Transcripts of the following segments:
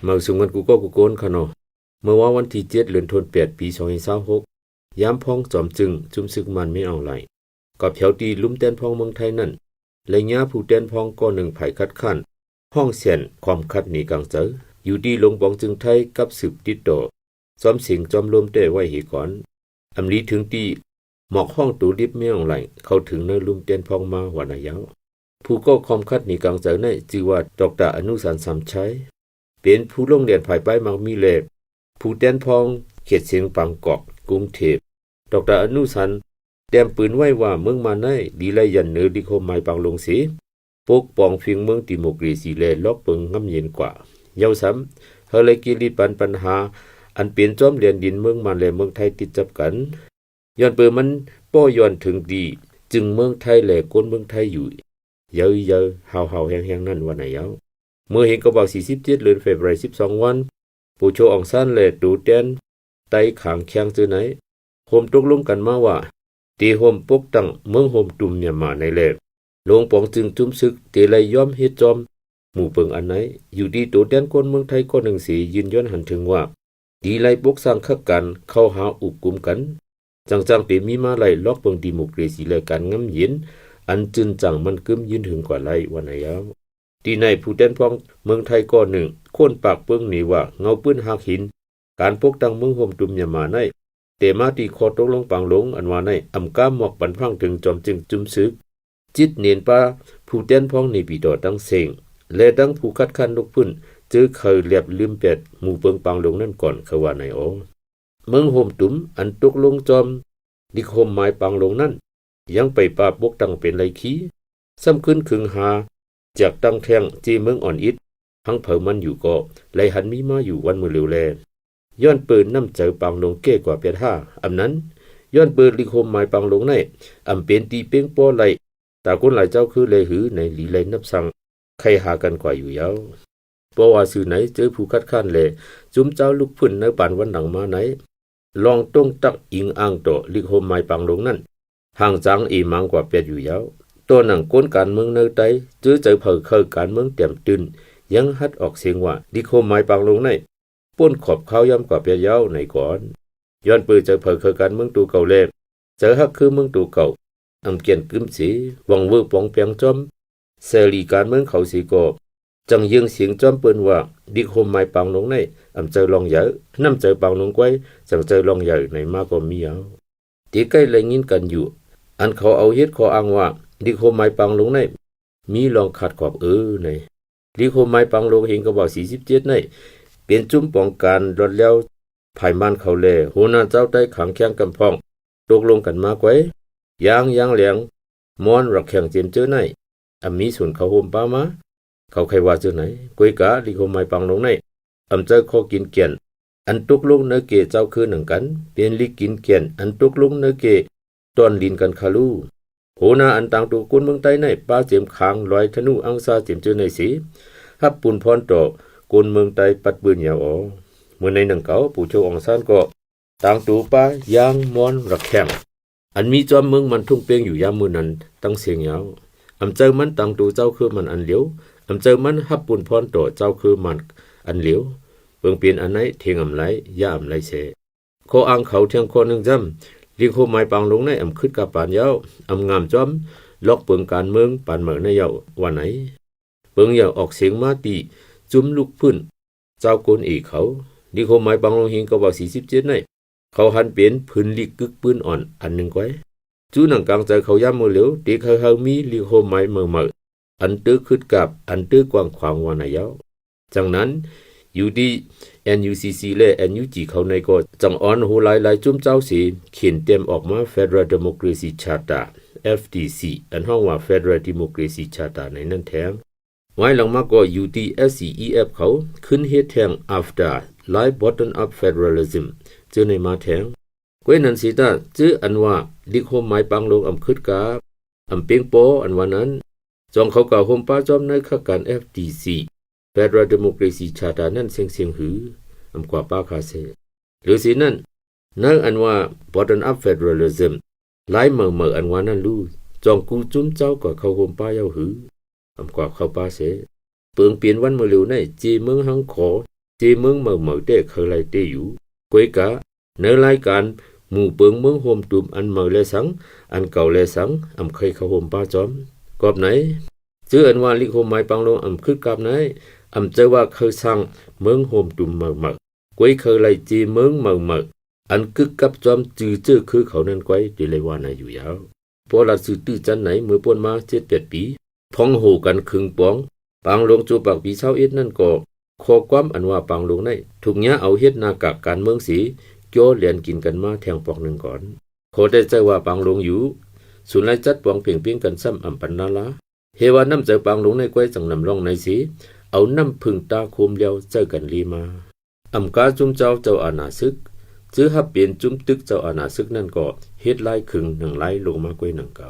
มาสุงกันกูก็กูโกนขนอเมื่อว่าวันที่7เดือนธันวาคมปี2026ยามพ้องจอมจึงจุมซึกมันไม่เอาไหลกับแถวตีลุ่มแต้นพ้องเมืองไทยนั่นและญาผู้แต้นพ้องก็หนึ่งไผ่คัดค้านห้องเสียนความคัดหนีกังเจออยู่ดีลงปองจึงไทยกับสืบติดต่อซ้อมเสียงจอมลมได้ไว้เหก่อนอำลีถึงตีหมอกห้องตูลิบไม่เอาไหลเข้าถึงเนื้อลุ่มแต้นพ้องมาวันยาวผู้ก็ความคัดหนีกังเจอนั่นชื่อว่าดร.อนุสารสามชัยเป็นผู้ลงเรียนภายใต้มักมีเล็บผู้แต้นพ้องเขตเสียงบางกอกกรุงเทพดร.อนุสารแต้มปืนไว้ว่าเมืองมาในดีไลยันเนือดิโคไม้ปังลงสีปกป้องฟิงเมืองดิโมกรีซีแลล็อกเปิงง่ำเย็นกว่าเยาวซ้ำเฮเลยกิริปัญหาอันเปลี่ยนจอมเรียนดินเมืองมาและเมืองไทยติดจับกันย้อนเปิดมันป้อย้อนถึงดีจึงเมืองไทยและก้นเมืองไทยอยู่เยอะๆเฮาๆแห้งๆนั่นวันไหนยาวเมื่อเห็นกบอก47เดือนเฟบรุย12วันผู้โชอองซันและดูแดนไต้ขางแข้งจือไหนโฮมตกลงกันมาว่าตีโฮมปกตั้งเมืองโฮมตุ่มเนี่ยมาในแลลงปองจึงจุ้มซึกเตลัยย้อมเฮ็ดจอมหมู่เปิงอันไหนอยู่ดีตัวแดนคนเมืองไทยก็หนึ่งสียืนย้อนหันถึงว่าดีไลปกสร้างคักกันเข้าหาอุบกุมกันจังๆเตมีมาไลล็อกเปิงดิโมกรีซีและการง้ำเย็นอันจึนจังมันกึมยืนถึงกว่าไลวันไหนยาวที่ในผู้แดนพ้องเมืองไทยก็หนึ่งโค่นปากเปิงนี่ว่าเงาปืนหักหินการปกตั้งเมืองโฮมตุ่มเนี่ยมาในเตมาตีคอตกลงปังลงอันว่าในอำก้ามหมอกปันพังถึงจอมจึงจุมซึกจิตเนียนป้าผู้แต้นพ้องในปีดอตั้งเสงและตั้งผู้คัดค้านลูกพื้นจื้อเคยเรียบลืมเป็ดหมู่เปิงปังลงนั่นก่อนเขาว่าในเมืองโฮมตุ่มอันตกลงจอมดิโคมไม้ปังลงนั่นยังไปปาบกตั้งเป็นไรขี้ซ้ำขึ้นขึงหาจากตั้งแท่งจีเมืองอ่อนอิดหังเผามันอยู่ก็ไหลหันมีมาอยู่วันมือเร็วแลย้อนปืนน้ำเจอปังลงเก้กว่าเปียท่าอำนั้นย้อนปืนลิโคมไม้ปังลงในอำเป็นตีเป้งป้อไหลตาคนหลายเจ้าคือเลยหือในหลีเลยนับสั่งใครหากันกว่าอยู่ยาวเพราะว่าสื่อไหนเจอผู้คัดค้านแลจุมเจ้าลูกพื้นในปานวันหนังมาไหนลองต้องตักอิงอ่างต่อลิโคมไม้ปังลงนั่นห่างจังอีมังกว่าเปียอยู่ยาวตัวหนังก้นการเมืองในไตเจอเผอเคยการเมืองเต็มตื่นยังฮัดออกเสียงว่าลิโคมไม้ปังลงในป้นขอบข้าวย่ำกว่าเปียยาวในก่อนย้อนปืนเจอเผอเคยการเมืองตูเก่าเล็บเจอฮักคือเมืองตูเก่าอำเกียนกึมสีวังเวอปองเปียงจอมเสรีการเมืองเขาสีกอบจังยิงเสียงจอมปืนว่าดิโคมไม้ปังลงในอำเจอลองใหญ่น้ำเจอปังลงไว้จังเจอลองใหญ่ในมากก็มีเอาตีใกล้เลยยินกันอยู่อันเขาเอาเฮ็ดขออ้างว่าดิโคมไม้ปังลงในมีลองขัดขอบในดิโคมไม้ปังลงเห็นกระบอก47ในเป็นจุ่มป้องกันรถแล้วภายมันเขาแลหัวหน้าเจ้าใต้ขังแข้งกำพองตกลงกันมากไว้ยางเหลียงม้อนรักแข่งเจียมเจอในมีส่วนเขาโฮมป้ามาเขาใครว่าเจอไหนกุยกะลิโคไม้ปังลงในเจอข้อกินเกียนอันตกลงเนื้อเกเจ้าคือหนังกันเป็นลิกินเกียนอันตกลงเนื้อเกตอนลินกันคาลูโหนาอันต่างตัวกุนเมืองใต้ในป้าเจียมคางลอยธนูอังซาเจียมเจอในสีฮับปุ่นพรต่อกุนเมืองใต้ปัดปืนยาวเมื่อในหนังเก่าผู้โชอองซานก็ต่างตัวป้ายางม้อนรักแข่งอันมีจอมเมืองมันทุ่งเปียงอยู่ยามมือนั้นตั้งเสียงยาวเจอมันต่างตัวเจ้าคือมันอันเหลียวเจอมันฮับปุ่นพรต่อเจ้าคือมันอันเหลียวเปิงเปลี่ยนอันไหนเทียงไหลย่าไหลเสขออ้างเขาเทียงคนหนึ่งจำลิโคไม้ปังลงในขึ้นกับปานยาวงามจอมล็อกเปิงการเมืองปานเหมือในยาววันไหนเปิงยาวออกเสียงมาตีจุ้มลูกพื้นเจ้าโกนอีเขาลิโคไม้ปังลงหิงกบอก47ในเขาหันเปลี่ยนพื้นลิกกึกปืนอ่อนอันหนึ่งไว้จูหนังกลางใจเขาย่ำมือเหลียวตีเขามีลิโคไม้เหม่ออันตื้อขึ้นกับอันตื้อกว้างขวางวันไหนยาวจากนั้นอยู่ดี NUCC และ NUG เขาในก็จังอ่อนโหหลายจุ้มเจ้าสีเขียนเต็มออกมา Federal Democracy Charter FDC อันห้องว่า Federal Democracy Charter ในนั้นแทงไว้หลังมาก็ UTSCEF เขาขึ้นเฮ็ดแทง After Live Bottom Up Federalism เจอในมาแทงก้วยนันสีตาจื้ออันว่าดิโคมไม้ปังลงขึ้นกับเปียงโปอันว่านั้นจองเขาเก่าโฮมป้าจอมในข้าการ FDC Federal Democracy Charter นั่นเสียงหือกว่าป้าคาเซหรือสินั่นอันว่า Bottom Up Federalism หลายเมื่ออันว่านั่นรู้จองกูจุ้มเจ้าก็เขาโฮมป้าเย้าหือกว่าเขาป้าเสเปิงเปลี่ยนวันเมื่อเร็วในจีเมืองหังขอ จีเมืองเมื่อเต้เคยไล่เตอยู่กวยกะในรายการหมู่เปิงเมืองโฮมตุมอันเมื่อและสังอันเก่าและสังอำเคยเข้าโฮมป้าจอมกอบไหนชื่ออันว่าลิโฮมไม้ปังลงอำคึกกับไหนอำเจอว่าเคยสั่งเมืองโฮมตุมเมื่อกวยเคยไล่จีเมืองเมื่ออันคึกกับจอมจื้อคือเขานั้นไว้ดีเลยว่านาอยู่ยาวพอละสื่อตื้อจันไหนเมื่อป่นมา7-8ปีพ้องโหกันครึ่งปองปางหลวงจูปากปี21นั่นก็ขอความอันว่าปางหลวงในถูกเนี้ยเอาเฮ็ดหน้ากากการเมืองสีจ่อเลียนกินกันมาแทงปอกหนึ่งก่อนขอได้ใจว่าปางหลวงอยู่สุนไลจัดปองเพียงกันซ้ำอำปันนาลาเฮว่าน้ำใจปางหลวงในก้อยจังนำร่องในสีเอาน้ำพึ่งตาโคมเลียวเจอกันลีมาอำกาจุมเจ้าอาณาซึกจื้อฮับเปลี่ยนจุมตึกเจ้าอาณาซึกนั่นก็เฮ็ดไล่ครึ่งหนึ่งไล่ลงมาก้อยหนังเก่า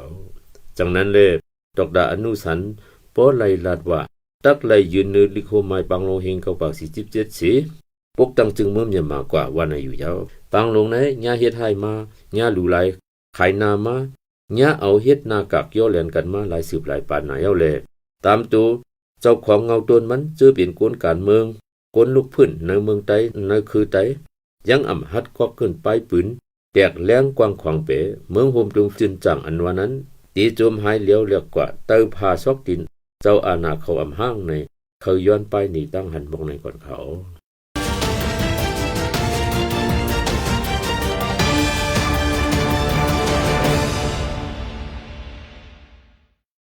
จังนั้นเลยดอกดาอนุสันป้อไลลาดว่าตักไลยืนเนื้อลิโคไม้ปังลงเฮงเข้าปาก47สีปกตังจึงเมื่อมากกว่าวันอายุยาวปังลงไหนญาเฮ็ดให้มาญาหลูไหลขายนามาญาเอาเฮ็ดหน้ากากย่อเลียนกันมาหลายสืบหลายปานหนาเย้าแลตามตัวเจ้าของเงาตนมันเจอเป็นกวนการเมืองกวนลูกพื้นในเมืองไต้ในคือไต้ยังอำหัดควักขึ้นไปปืนแตกแรงกว้างขวางเป๋เมืองโฮมตุงจินจังอันว่านั้นตีโจมหายเลี้ยวเรียกกว่าเตอพาซอกตินเจ้าอาณาเขาอำห้างในเขาย้อนไปหนีตั้งหันมองในก่อนเขา